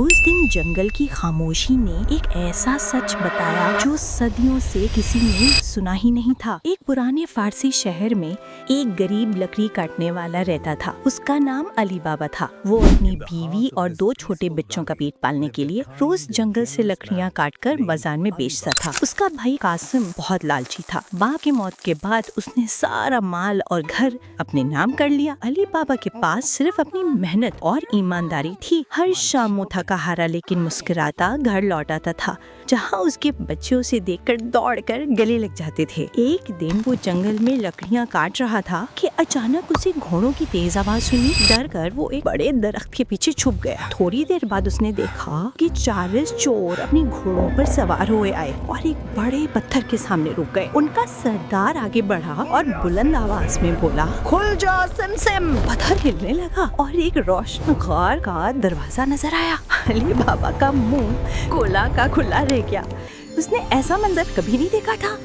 उस दिन जंगल की खामोशी ने एक ऐसा सच बताया जो सदियों से किसी ने सुना ही नहीं था। एक पुराने फारसी शहर में एक गरीब लकड़ी काटने वाला रहता था। उसका नाम अली बाबा था। वो अपनी बीवी और 2 छोटे बच्चों का पेट पालने के लिए रोज जंगल से लकड़ियाँ काटकर बाजार में बेचता था। उसका भाई कासिम बहुत लालची था। बाप की मौत के बाद उसने सारा माल और घर अपने नाम कर लिया। अली बाबा के पास सिर्फ अपनी मेहनत और ईमानदारी थी। हर शाम वो थका हारा लेकिन मुस्कुराता घर लौटाता था, जहाँ उसके बच्चे उसे देखकर दौड़कर गले लग जाते थे। एक दिन वो जंगल में लकड़ियाँ काट रहा था कि अचानक उसे घोड़ों की तेज आवाज सुनी। डर कर वो एक बड़े दरख्त के पीछे छुप गया। थोड़ी देर बाद उसने देखा कि 40 चोर अपने घोड़ों पर सवार हुए आए और एक बड़े पत्थर के सामने रुक गए। उनका सरदार आगे बढ़ा और बुलंद आवाज में बोला, खुल जा सिम। पत्थर हिलने लगा और एक रोशनगार का दरवाजा नजर आया। अली बाबा का मुंह खुला का खुला रह गया। उसने ऐसा मंजर कभी नहीं देखा था।